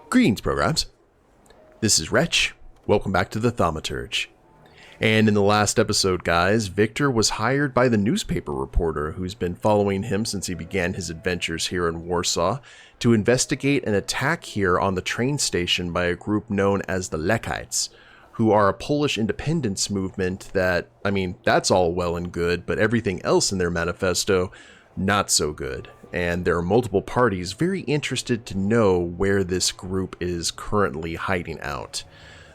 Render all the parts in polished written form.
Greetings, programs. This is Wretch. Welcome back to the Thaumaturge. And in the last episode, guys, Wiktor was hired by the newspaper reporter who's been following him since he began his adventures here in Warsaw to investigate an attack here on the train station by a group known as the Lechites, who are a Polish independence movement that, I mean, that's all well and good, but everything else in their manifesto, not so good. And there are multiple parties very interested to know where this group is currently hiding out.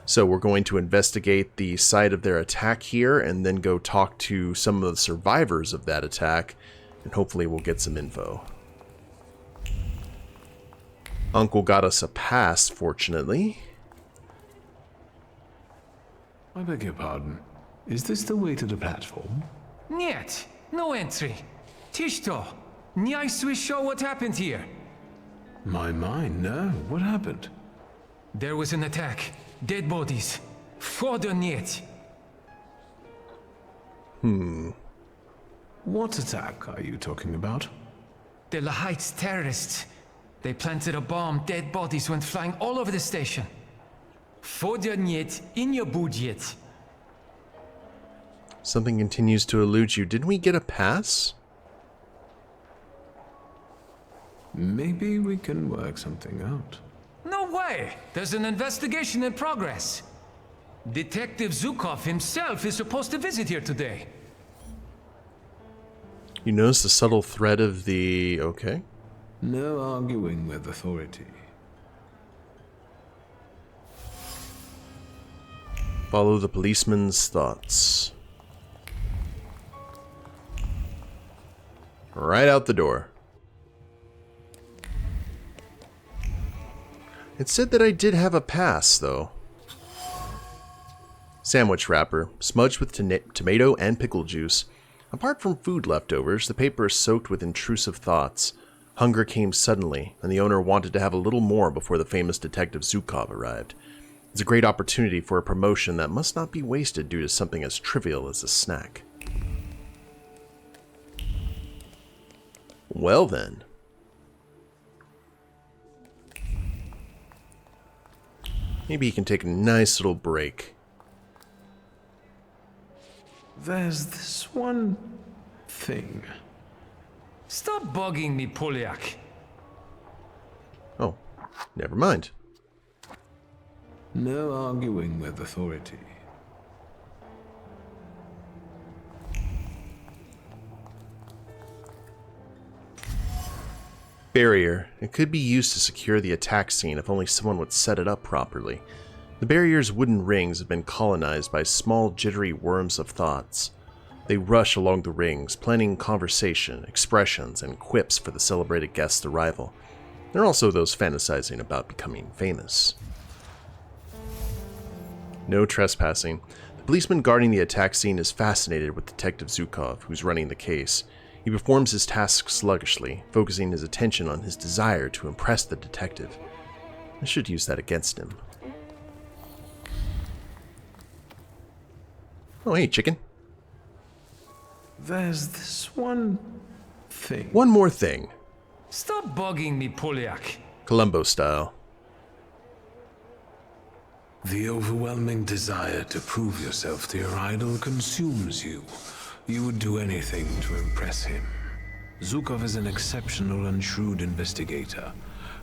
So we're going to investigate the site of their attack here and then go talk to some of the survivors of that attack, and hopefully we'll get some info. Uncle got us a pass, fortunately. I beg your pardon. Is this the way to the platform? Niet, no entry. Tishto, nie słyszał what happened here. My mind, no. What happened? There was an attack. Dead bodies. Further niet. What attack are you talking about? The Lechite terrorists. They planted a bomb. Dead bodies went flying all over the station. Further niet in your budget. Something continues to elude you. Didn't we get a pass? Maybe we can work something out. No way! There's an investigation in progress. Detective Zukov himself is supposed to visit here today. You notice the subtle thread of the... okay. No arguing with authority. Follow the policeman's thoughts. Right out the door. It said that I did have a pass, though. Sandwich wrapper, smudged with tomato and pickle juice. Apart from food leftovers, the paper is soaked with intrusive thoughts. Hunger came suddenly, and the owner wanted to have a little more before the famous Detective Zukov arrived. It's a great opportunity for a promotion that must not be wasted due to something as trivial as a snack. Well then. Maybe he can take a nice little break. There's this one thing. Stop bugging me, Polyak. Oh, never mind. No arguing with authority. Barrier. It could be used to secure the attack scene if only someone would set it up properly. The barrier's wooden rings have been colonized by small jittery worms of thoughts. They rush along the rings, planning conversation, expressions, and quips for the celebrated guest's arrival. There are also those fantasizing about becoming famous. No trespassing. The policeman guarding the attack scene is fascinated with Detective Zukov, who's running the case. He performs his task sluggishly, focusing his attention on his desire to impress the detective. I should use that against him. Oh, hey, chicken. There's this one thing. One more thing. Stop bugging me, Polyak. Columbo style. The overwhelming desire to prove yourself to your idol consumes you. You would do anything to impress him. Zukov is an exceptional and shrewd investigator.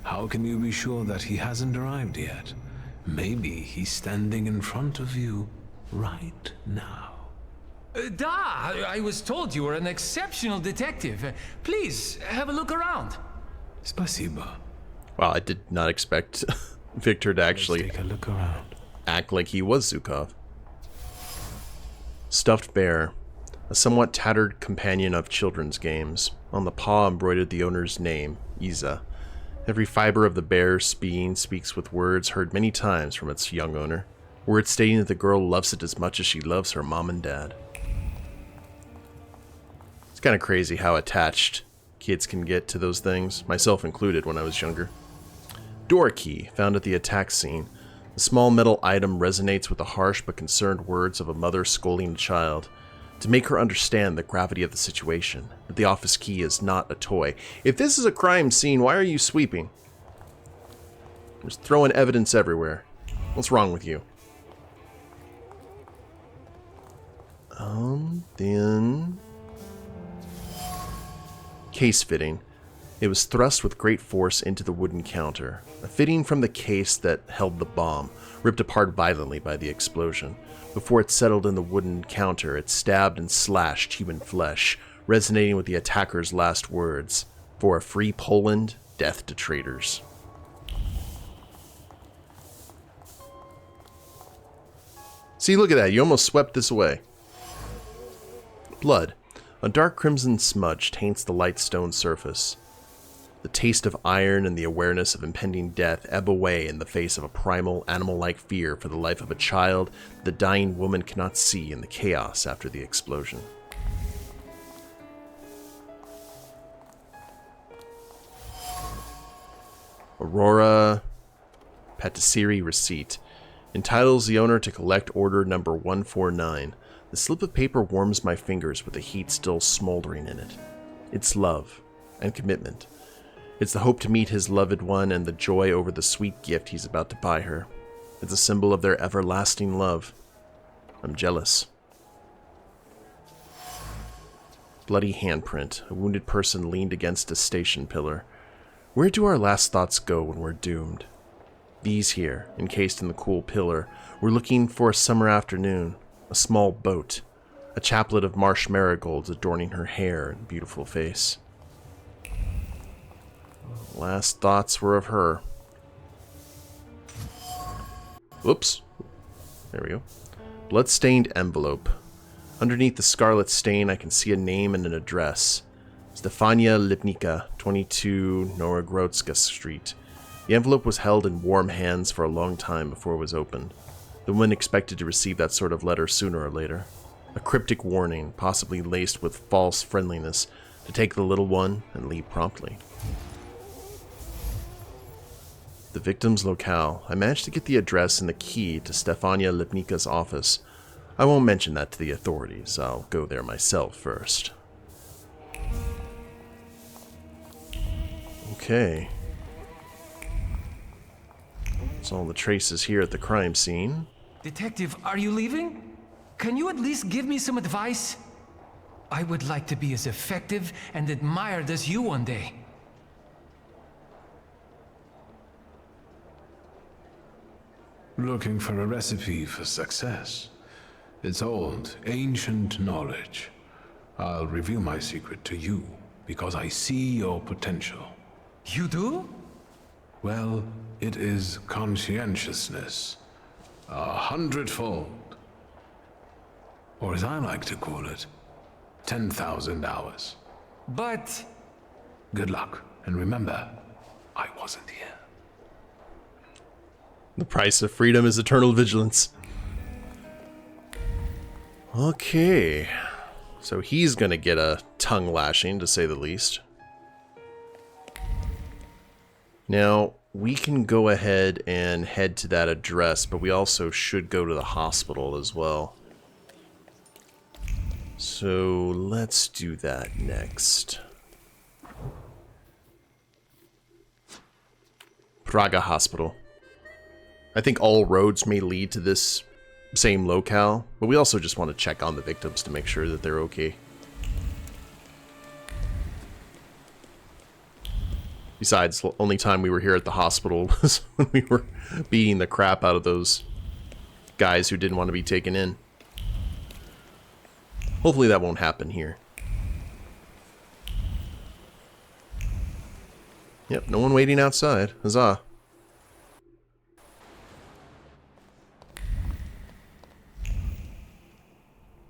How can you be sure that he hasn't arrived yet? Maybe he's standing in front of you right now. I was told you were an exceptional detective. Please, have a look around. Spasiba. Wow, I did not expect Wiktor to actually Let's take a look around. act like he was Zukov. Stuffed bear. A somewhat tattered companion of children's games. On the paw embroidered the owner's name, Iza. Every fiber of the bear's being speaks with words heard many times from its young owner. Words stating that the girl loves it as much as she loves her mom and dad. It's kind of crazy how attached kids can get to those things, myself included when I was younger. Door key, found at the attack scene. The small metal item resonates with the harsh but concerned words of a mother scolding a child. To make her understand the gravity of the situation, that the office key is not a toy. If this is a crime scene, why are you sweeping? Just throwing evidence everywhere. What's wrong with you? Then... Case fitting. It was thrust with great force into the wooden counter. A fitting from the case that held the bomb, ripped apart violently by the explosion. Before it settled in the wooden counter, it stabbed and slashed human flesh, resonating with the attacker's last words. For a free Poland, death to traitors. See, look at that. You almost swept this away. Blood. A dark crimson smudge taints the light stone surface. The taste of iron and the awareness of impending death ebb away in the face of a primal, animal-like fear for the life of a child the dying woman cannot see in the chaos after the explosion. Aurora Patisserie receipt. Entitles the owner to collect order number 149. The slip of paper warms my fingers with the heat still smoldering in it. It's love and commitment. It's the hope to meet his loved one and the joy over the sweet gift he's about to buy her. It's a symbol of their everlasting love. I'm jealous. Bloody handprint. A wounded person leaned against a station pillar. Where do our last thoughts go when we're doomed? These here, encased in the cool pillar, were looking for a summer afternoon. A small boat, a chaplet of marsh marigolds adorning her hair and beautiful face. Last thoughts were of her. Whoops. There we go. Blood-stained envelope. Underneath the scarlet stain, I can see a name and an address. Stefania Lipnica, 22 Norogrodska Street. The envelope was held in warm hands for a long time before it was opened. The woman expected to receive that sort of letter sooner or later. A cryptic warning, possibly laced with false friendliness, to take the little one and leave promptly. The victim's locale. I managed to get the address and the key to Stefania Lipnika's office. I won't mention that to the authorities. I'll go there myself first. Okay. That's all the traces here at the crime scene. Detective, are you leaving? Can you at least give me some advice? I would like to be as effective and admired as you one day. Looking for a recipe for success. It's old, ancient knowledge. I'll reveal my secret to you because I see your potential. You do? Well, it is conscientiousness. 100-fold. Or as I like to call it, 10,000 hours. But... Good luck, and remember, I wasn't here. The price of freedom is eternal vigilance. Okay. So he's gonna get a tongue lashing, to say the least. Now, we can go ahead and head to that address, but we also should go to the hospital as well. So let's do that next. Praga Hospital. I think all roads may lead to this same locale, but we also just want to check on the victims to make sure that they're okay. Besides, the only time we were here at the hospital was when we were beating the crap out of those guys who didn't want to be taken in. Hopefully that won't happen here. Yep, no one waiting outside. Huzzah.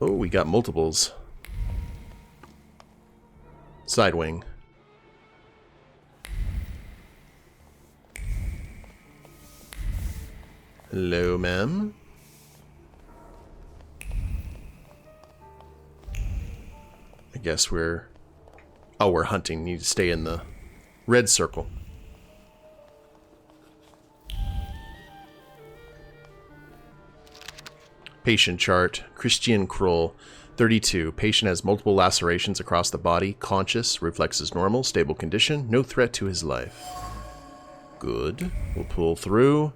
Oh, we got multiples. Side wing. Hello, ma'am. I guess we're... Oh, we're hunting. Need to stay in the red circle. Patient chart. Christian Kroll, 32. Patient has multiple lacerations across the body. Conscious. Reflexes normal. Stable condition. No threat to his life. Good. We'll pull through.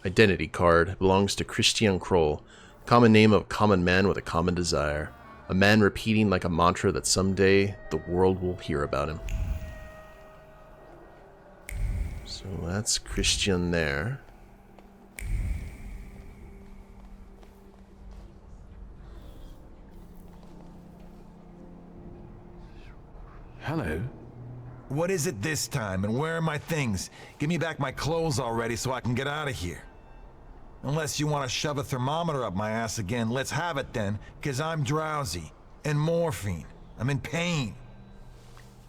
Identity card. Belongs to Christian Kroll. Common name of a common man with a common desire. A man repeating like a mantra that someday the world will hear about him. So that's Christian there. Hello. What is it this time, and where are my things? Give me back my clothes already so I can get out of here. Unless you want to shove a thermometer up my ass again, let's have it then, because I'm drowsy. And morphine. I'm in pain.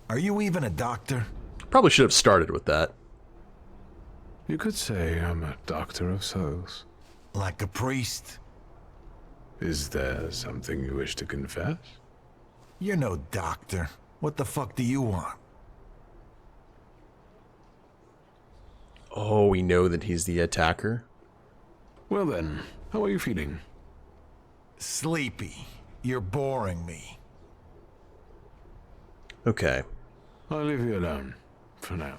Are you even a doctor? Probably should have started with that. You could say I'm a doctor of souls. Like a priest? Is there something you wish to confess? You're no doctor. What the fuck do you want? Oh, we know that he's the attacker. Well then, how are you feeling? Sleepy. You're boring me. Okay. I'll leave you alone, for now.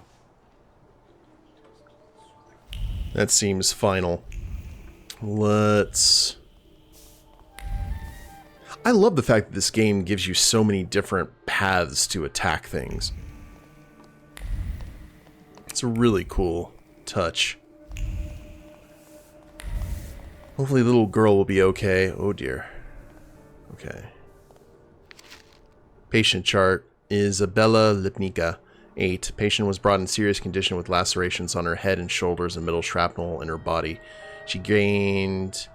That seems final. Let's... I love the fact that this game gives you so many different paths to attack things. It's a really cool touch. Hopefully the little girl will be okay. Oh dear. Okay. Patient chart. Isabella Lipnica, 8. Patient was brought in serious condition with lacerations on her head and shoulders and middle shrapnel in her body. She gained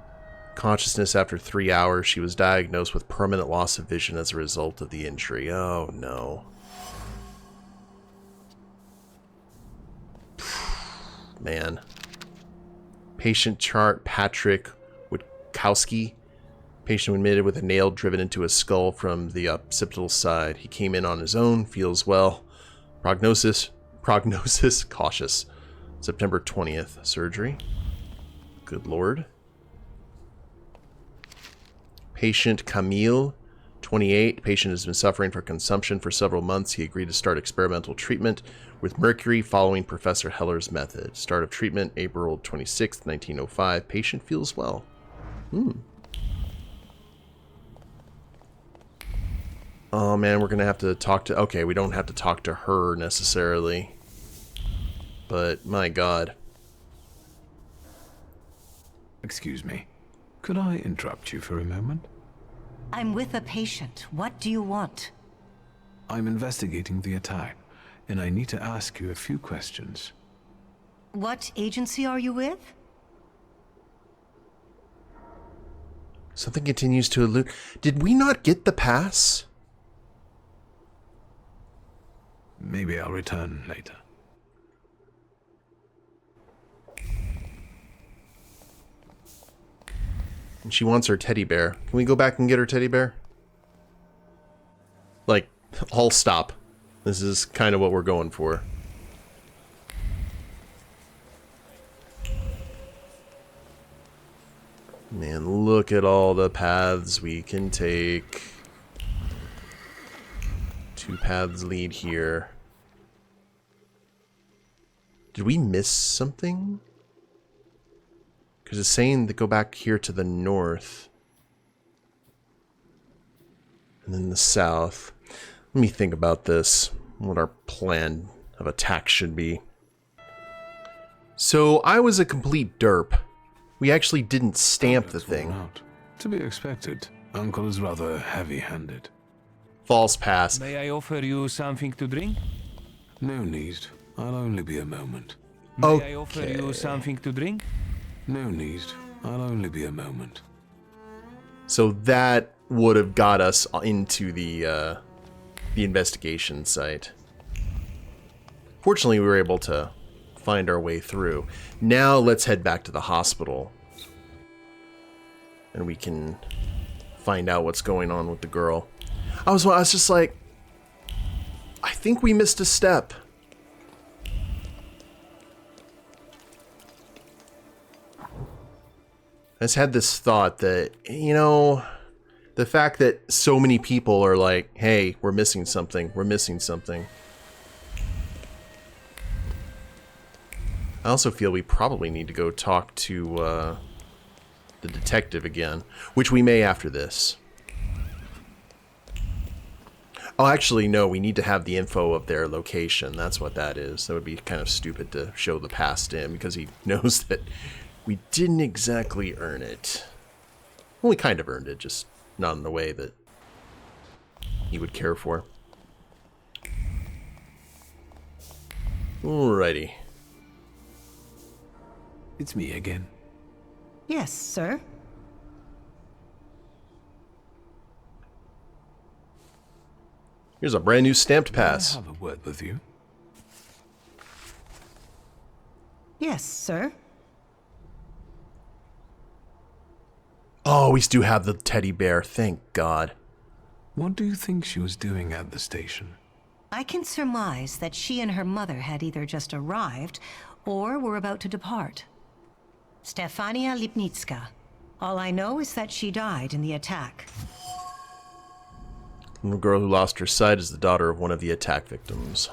consciousness after 3 hours. She was diagnosed with permanent loss of vision as a result of the injury. Oh no. Man. Patient chart. Patrick Witkowski. Patient admitted with a nail driven into his skull from the occipital side. He came in on his own, feels well. Prognosis, cautious. September 20th, surgery. Good lord. Patient Camille, 28. Patient has been suffering from consumption for several months. He agreed to start experimental treatment with mercury following Professor Heller's method. Start of treatment, April 26th, 1905. Patient feels well. Oh man, we're gonna have to talk to... Okay, we don't have to talk to her necessarily. But, my god. Excuse me. Could I interrupt you for a moment? I'm with a patient. What do you want? I'm investigating the attack, and I need to ask you a few questions. What agency are you with? Something continues to elude... Did we not get the pass? Maybe I'll return later. And she wants her teddy bear. Can we go back and get her teddy bear? Like, all stop. This is kind of what we're going for. Man, look at all the paths we can take. 2 paths lead here. Did we miss something? Because it's saying to go back here to the north. And then the south. Let me think about this. What our plan of attack should be. So, I was a complete derp. We actually didn't stamp the thing. Out. To be expected. Uncle is rather heavy-handed. False pass. May I offer you something to drink? No need. I'll only be a moment. May I offer you something to drink? No need. I'll only be a moment. So that would have got us into the investigation site. Fortunately, we were able to find our way through. Now let's head back to the hospital. And we can find out what's going on with the girl. I was just like, I think we missed a step. I just had this thought that, you know, the fact that so many people are like, hey, we're missing something, we're missing something. I also feel we probably need to go talk to the detective again, which we may after this. Oh, actually, no, we need to have the info of their location. That's what that is. That would be kind of stupid to show the past to him because he knows that we didn't exactly earn it. Well, we kind of earned it, just not in the way that he would care for. Alrighty. It's me again. Yes, sir. Here's a brand new stamped pass. Can I have a word with you? Yes, sir. Oh, we do have the teddy bear, thank God. What do you think she was doing at the station? I can surmise that she and her mother had either just arrived or were about to depart. Stefania Lipnitska. All I know is that she died in the attack. The little girl who lost her sight is the daughter of one of the attack victims.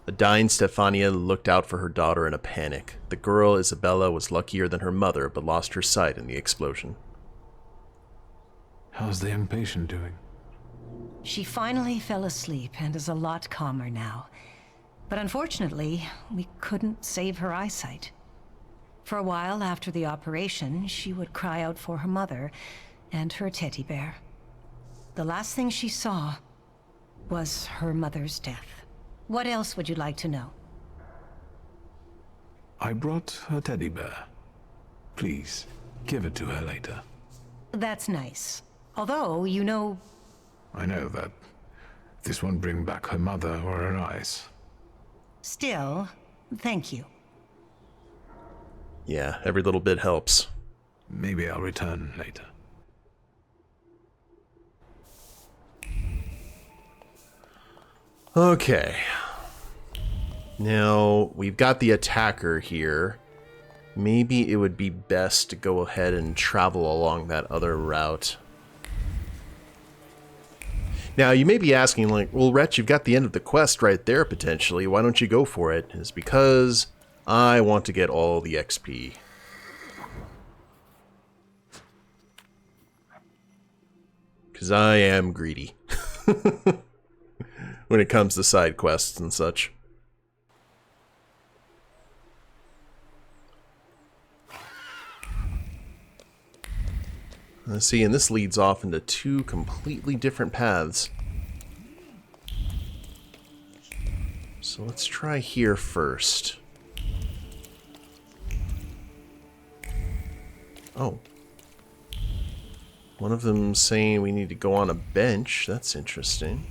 The dying Stefania looked out for her daughter in a panic. The girl, Isabella, was luckier than her mother, but lost her sight in the explosion. How's the young patient doing? She finally fell asleep and is a lot calmer now. But unfortunately, we couldn't save her eyesight. For a while after the operation, she would cry out for her mother and her teddy bear. The last thing she saw was her mother's death. What else would you like to know? I brought her teddy bear. Please, give it to her later. That's nice. Although, you know... I know that this won't bring back her mother or her eyes. Still, thank you. Yeah, every little bit helps. Maybe I'll return later. Okay. Now, we've got the attacker here. Maybe it would be best to go ahead and travel along that other route. Now, you may be asking, like, well, Wretch, you've got the end of the quest right there, potentially. Why don't you go for it? It's because I want to get all the XP. Because I am greedy. When it comes to side quests and such. Let's see, and this leads off into two completely different paths. So let's try here first. Oh. One of them saying we need to go on a bench. That's interesting.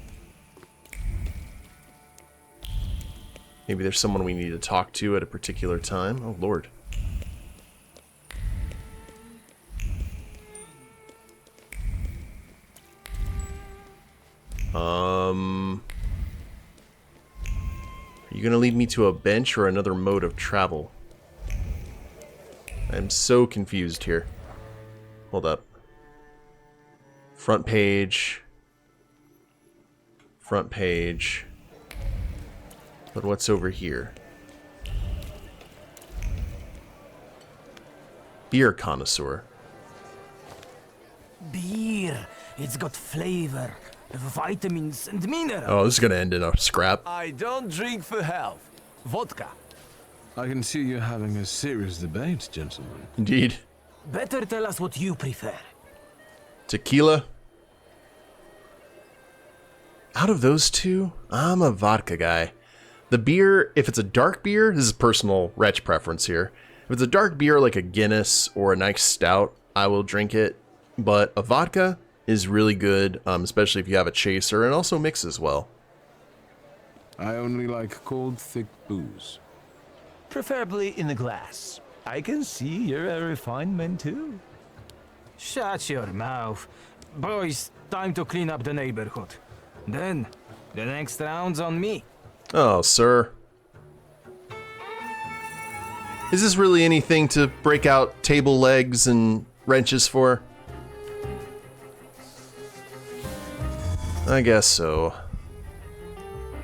Maybe there's someone we need to talk to at a particular time. Oh, Lord. Are you going to lead me to a bench or another mode of travel? I'm so confused here. Hold up. Front page. Front page. But what's over here? Beer connoisseur. Beer. It's got flavor, vitamins, and minerals. Oh, this is going to end in a scrap. I don't drink for health. Vodka. I can see you're having a serious debate, gentlemen. Indeed. Better tell us what you prefer. Tequila. Out of those two, I'm a vodka guy. The beer, if it's a dark beer, this is personal Wretch preference here. If it's a dark beer like a Guinness or a nice stout, I will drink it. But a vodka is really good, especially if you have a chaser, and also mixes well. I only like cold, thick booze. Preferably in a glass. I can see you're a refined man too. Shut your mouth. Boys, time to clean up the neighborhood. Then, the next round's on me. Oh, sir. Is this really anything to break out table legs and wrenches for? I guess so.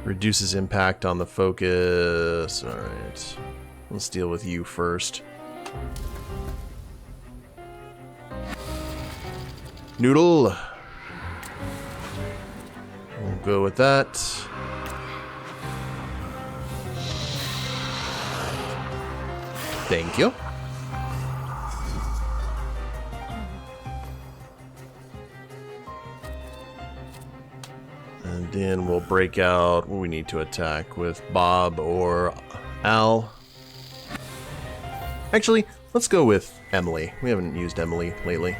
Reduces impact on the focus. Alright. Let's deal with you first. Noodle. We'll go with that. Thank you. And then we'll break out what we need to attack with Bob or Al. Actually, let's go with Emily. We haven't used Emily lately.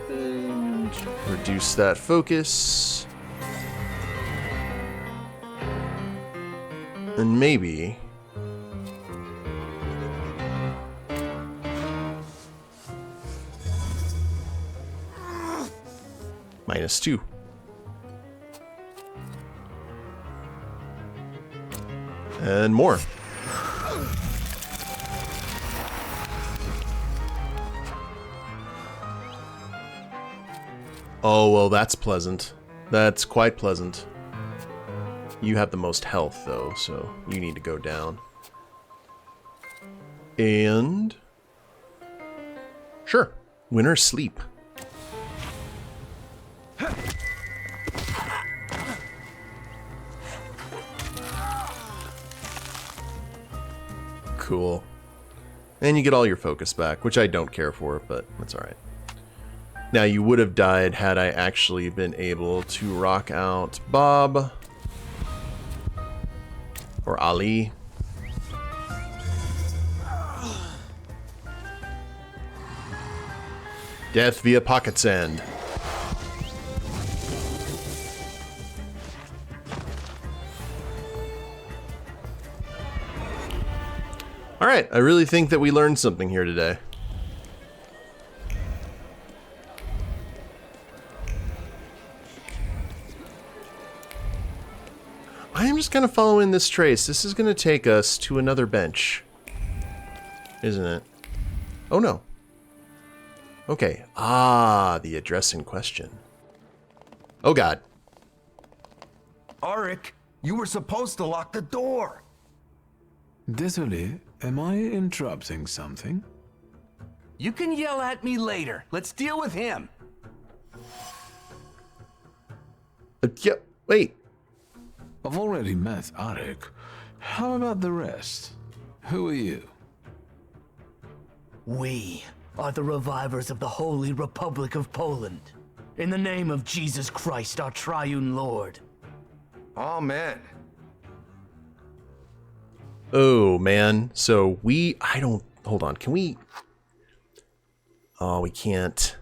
And reduce that focus. And maybe... -2. And more. Oh, well, that's pleasant. That's quite pleasant. You have the most health, though, so you need to go down. And... sure. Winner's sleep. Cool. And you get all your focus back, which I don't care for, but that's alright. Now, you would have died had I actually been able to rock out Bob. Or Ali. Death via pocket sand. Alright, I really think that we learned something here today. I am just kind of following this trace. This is going to take us to another bench. Isn't it? Oh no. Okay. Ah, the address in question. Oh god. Auric, you were supposed to lock the door. Désolé, am I interrupting something? You can yell at me later. Let's deal with him. Yeah, wait. I've already met Auric. How about the rest? Who are you? We are the revivers of the Holy Republic of Poland. In the name of Jesus Christ, our triune Lord. Amen. Oh, man. So hold on. Can we... Oh, we can't.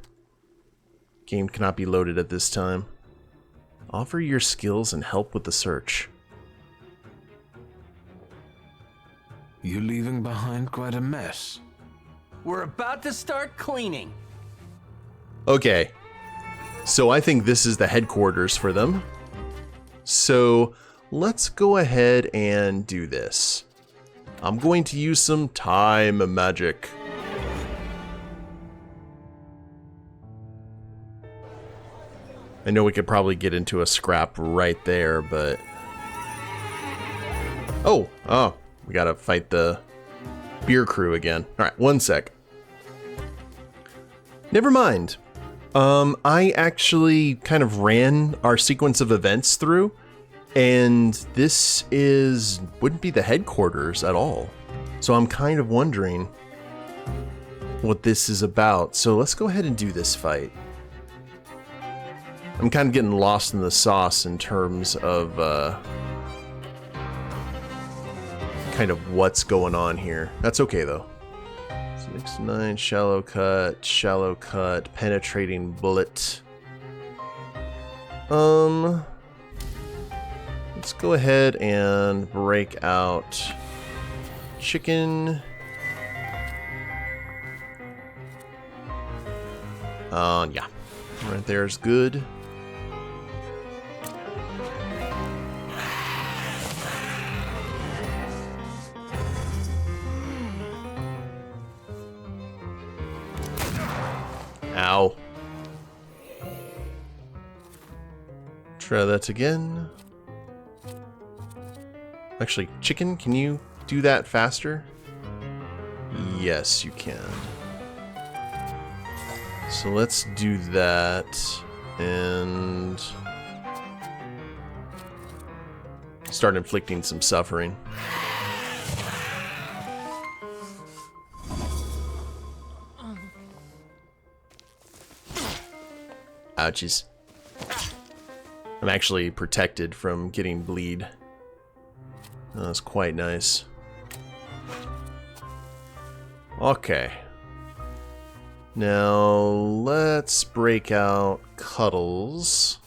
Game cannot be loaded at this time. Offer your skills and help with the search. You're leaving behind quite a mess. We're about to start cleaning. Okay. So I think this is the headquarters for them. So let's go ahead and do this. I'm going to use some time magic. I know we could probably get into a scrap right there, but... Oh, we gotta fight the beer crew again. Alright, one sec. Never mind. I actually kind of ran our sequence of events through, and this wouldn't be the headquarters at all. So I'm kind of wondering what this is about. So let's go ahead and do this fight. I'm kind of getting lost in the sauce in terms of kind of what's going on here. That's okay though. 6-9, shallow cut, penetrating bullet. Let's go ahead and break out chicken. Yeah, right there is good. Ow. Try that again. Actually, chicken, can you do that faster? Yes, you can. So let's do that and start inflicting some suffering. Ouchies. I'm actually protected from getting bleed. That's quite nice. Okay. Now, let's break out Cuddles.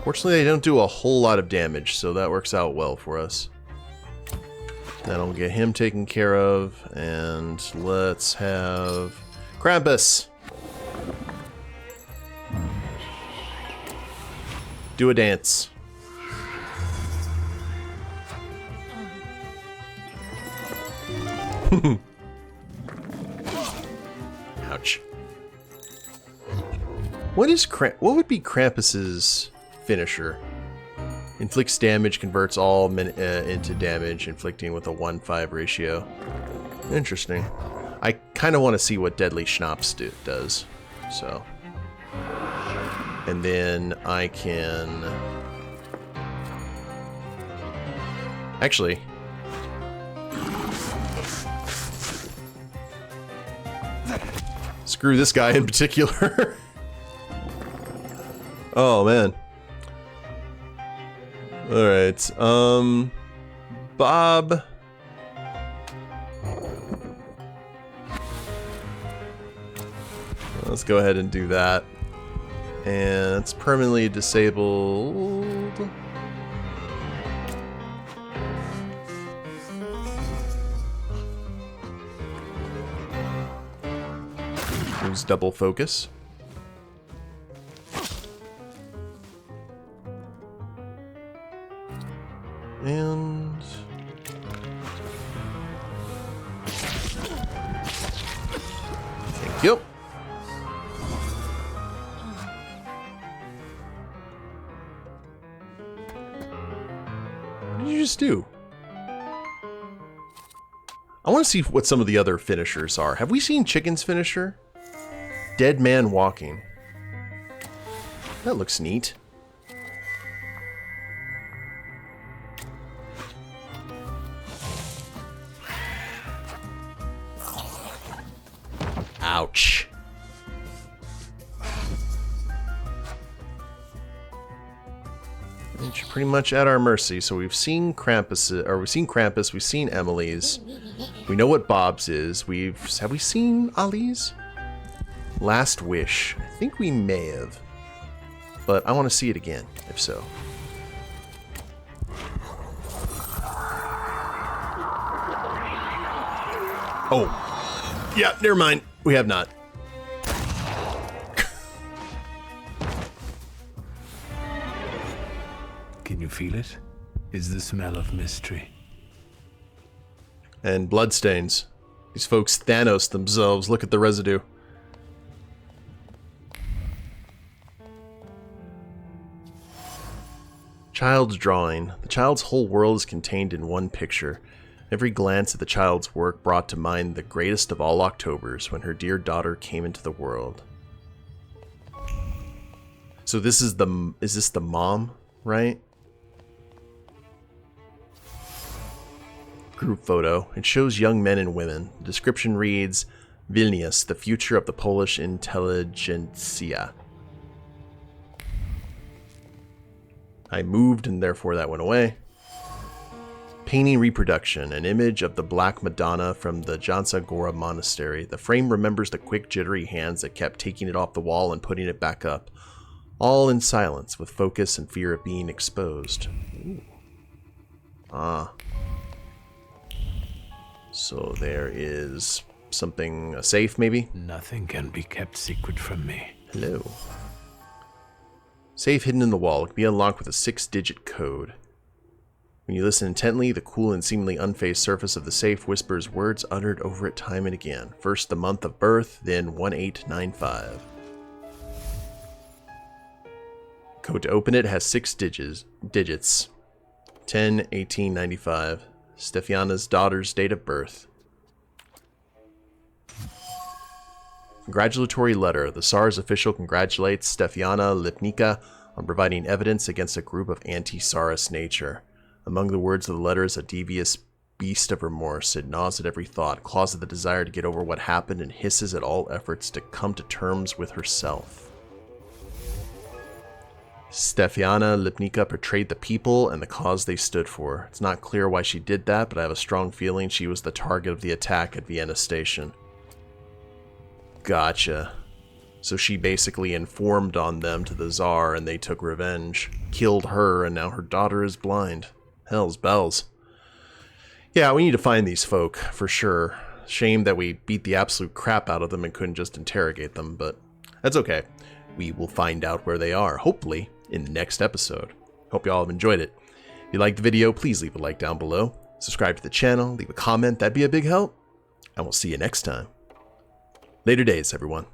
Fortunately, they don't do a whole lot of damage, so that works out well for us. That'll get him taken care of, and let's have Krampus. Do a dance. Ouch. What would be Krampus's finisher? Inflicts damage, converts all into damage, inflicting with a 1-5 ratio. Interesting. I kind of want to see what Deadly Schnapps does. So. And then I can... Actually... Screw this guy in particular. Oh, man. Alright, Bob. Let's go ahead and do that. And it's permanently disabled. Use double focus. And thank you. What did you just do? I want to see what some of the other finishers are. Have we seen Chicken's finisher? Dead Man Walking. That looks neat. Ouch. It's pretty much at our mercy. So we've seen Krampus, we've seen Emily's. We know what Bob's is. Have we seen Ali's? Last Wish. I think we may have. But I want to see it again, if so. Oh. Yeah, never mind. We have not. Can you feel it? It's the smell of mystery. And bloodstains. These folks Thanos themselves. Look at the residue. Child's drawing. The child's whole world is contained in one picture. Every glance at the child's work brought to mind the greatest of all Octobers, when her dear daughter came into the world. So this is this the mom, right? Group photo. It shows young men and women. The description reads, Vilnius, the future of the Polish intelligentsia. I moved and therefore that went away. Painting reproduction, an image of the Black Madonna from the Jansa Gora Monastery. The frame remembers the quick, jittery hands that kept taking it off the wall and putting it back up. All in silence, with focus and fear of being exposed. Ooh. Ah. So there is something, a safe maybe? Nothing can be kept secret from me. Hello. Safe hidden in the wall. It can be unlocked with a 6-digit code. When you listen intently, the cool and seemingly unfazed surface of the safe whispers words uttered over it time and again. First the month of birth, then 1895. Code to open it has 6 digits. 10/1895. Stefiana's daughter's date of birth. Congratulatory letter. The Tsar's official congratulates Stefiana Lipnica on providing evidence against a group of anti-Tsarist nature. Among the words of the letter is a devious beast of remorse. It gnaws at every thought, claws at the desire to get over what happened, and hisses at all efforts to come to terms with herself. Stefiana Lipnica betrayed the people and the cause they stood for. It's not clear why she did that, but I have a strong feeling she was the target of the attack at Vienna Station. Gotcha. So she basically informed on them to the Tsar and they took revenge. Killed her and now her daughter is blind. Hell's bells. Yeah, we need to find these folk, for sure. Shame that we beat the absolute crap out of them and couldn't just interrogate them, but that's okay. We will find out where they are, hopefully, in the next episode. Hope you all have enjoyed it. If you liked the video, please leave a like down below. Subscribe to the channel, leave a comment, that'd be a big help. And we'll see you next time. Later days, everyone.